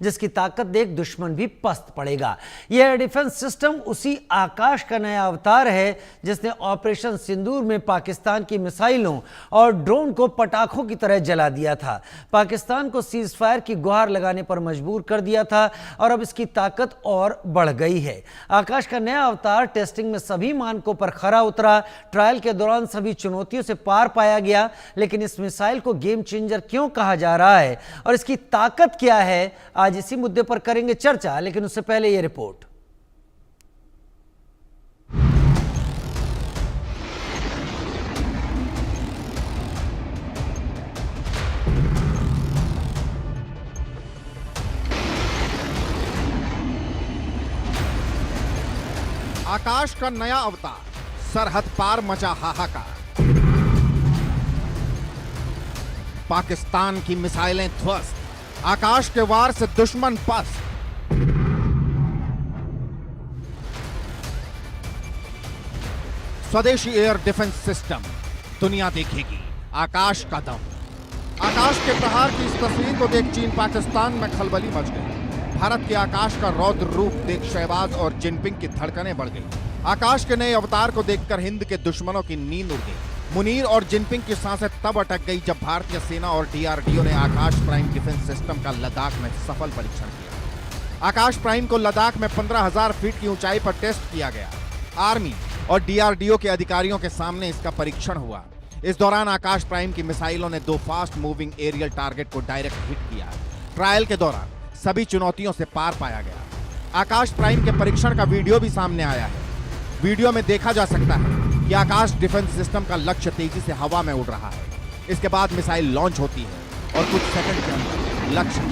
जिसकी ताकत देख दुश्मन भी पस्त पड़ेगा। यह एयर डिफेंस सिस्टम उसी आकाश का नया अवतार है जिसने ऑपरेशन सिंदूर में पाकिस्तान की मिसाइलों और ड्रोन को पटाखों की तरह जला दिया था, पाकिस्तान को सीज फायर की गुहार लगाने पर मजबूर कर दिया था और अब इसकी ताकत और बढ़ गई है। आकाश का नया अवतार टेस्टिंग में सभी मानकों पर खरा उतरा, ट्रायल के दौरान सभी चुनौतियों से पार पाया गया। लेकिन इस मिसाइल को गेम चेंजर क्यों कहा जा रहा है और इसकी ताकत क्या है, आज इसी मुद्दे पर करेंगे चर्चा। लेकिन उससे पहले यह रिपोर्ट। आकाश का नया अवतार, सरहद पार मचा हाहाकार। पाकिस्तान की मिसाइलें ध्वस्त, आकाश के वार से दुश्मन पस्त। स्वदेशी एयर डिफेंस सिस्टम, दुनिया देखेगी आकाश का दम। आकाश के प्रहार की इस तस्वीर को देख चीन पाकिस्तान में खलबली मच गई। भारत के आकाश का रौद्र रूप देख शहबाज और जिनपिंग की धड़कनें बढ़ गई। आकाश के नए अवतार को देखकर हिंद के दुश्मनों की नींद उड़ गई। मुनीर और जिनपिंग की सांसें तब अटक गई जब भारतीय सेना और डीआरडीओ ने आकाश प्राइम डिफेंस सिस्टम का लद्दाख में सफल परीक्षण किया। आकाश प्राइम को लद्दाख में 15,000 फीट की ऊंचाई पर टेस्ट किया गया। आर्मी और डीआरडीओ के अधिकारियों के सामने इसका परीक्षण हुआ। इस दौरान आकाश प्राइम की मिसाइलों ने 2 फास्ट मूविंग एरियल टारगेट को डायरेक्ट हिट किया। ट्रायल के दौरान सभी चुनौतियों से पार पाया गया। आकाश प्राइम के परीक्षण का वीडियो भी सामने आया है। वीडियो में देखा जा सकता है कि आकाश डिफेंस सिस्टम का लक्ष्य तेजी से हवा में उड़ रहा है। इसके बाद मिसाइल लॉन्च होती है और कुछ सेकंड के अंदर लक्ष्य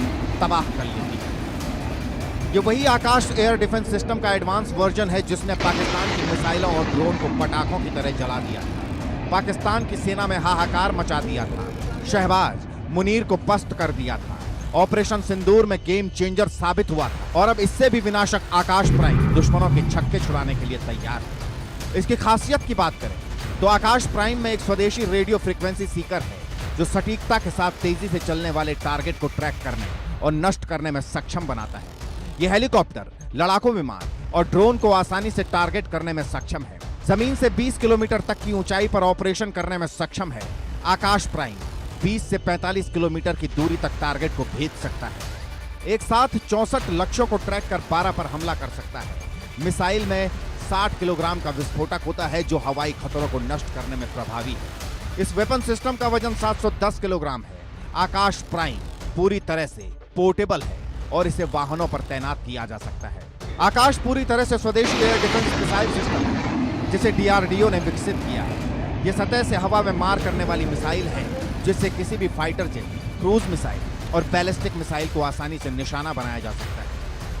तबाह कर लेती है। ये वही आकाश एयर डिफेंस सिस्टम का एडवांस वर्जन है जिसने पाकिस्तान की मिसाइलों और ड्रोन को पटाखों की तरह जला दिया था। पाकिस्तान की सेना में हाहाकार मचा दिया था। शहबाज, मुनीर को पस्त कर दिया था। ऑपरेशन सिंदूर में गेम चेंजर साबित हुआ था और अब इससे भी विनाशक आकाश प्राइम दुश्मनों के छक्के छुड़ाने के लिए तैयार है। इसकी खासियत की बात करें तो आकाश प्राइम में एक स्वदेशी रेडियो फ्रीक्वेंसी सीकर है जो सटीकता के साथ तेजी से चलने वाले टारगेट को ट्रैक करने और नष्ट करने में सक्षम बनाता है। यह हेलीकॉप्टर, लड़ाकू विमान और ड्रोन को आसानी से टारगेट करने में सक्षम है। जमीन से 20 किलोमीटर तक की ऊंचाई पर ऑपरेशन करने में सक्षम है। आकाश प्राइम 20 से 45 किलोमीटर की दूरी तक टारगेट को भेज सकता है। एक साथ 64 लक्ष्यों को ट्रैक कर 12 पर हमला कर सकता है। मिसाइल में 60 किलोग्राम का विस्फोटक होता है जो हवाई खतरों को नष्ट करने में प्रभावी है। इस वेपन सिस्टम का वजन 710 किलोग्राम है। आकाश प्राइम पूरी तरह से पोर्टेबल है और इसे वाहनों पर तैनात किया जा सकता है। आकाश पूरी तरह से स्वदेशी एयर डिफेंस मिसाइल सिस्टम है जिसे डीआरडीओ ने विकसित किया है। यह सतह से हवा में मार करने वाली मिसाइल है जिससे किसी भी फाइटर जेट, क्रूज मिसाइल और बैलिस्टिक मिसाइल को आसानी से निशाना बनाया जा सकता है।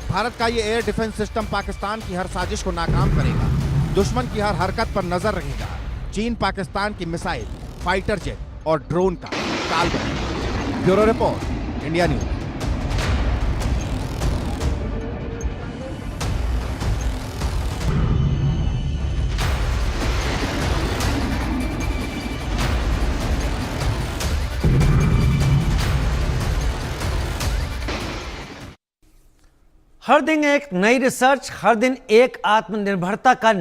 भारत का ये एयर डिफेंस सिस्टम पाकिस्तान की हर साजिश को नाकाम करेगा, दुश्मन की हर हरकत पर नजर रहेगा। चीन पाकिस्तान की मिसाइल, फाइटर जेट और ड्रोन का काल बनेगा। Bureau report, India news. हर दिन एक नई रिसर्च, हर दिन एक आत्मनिर्भरता का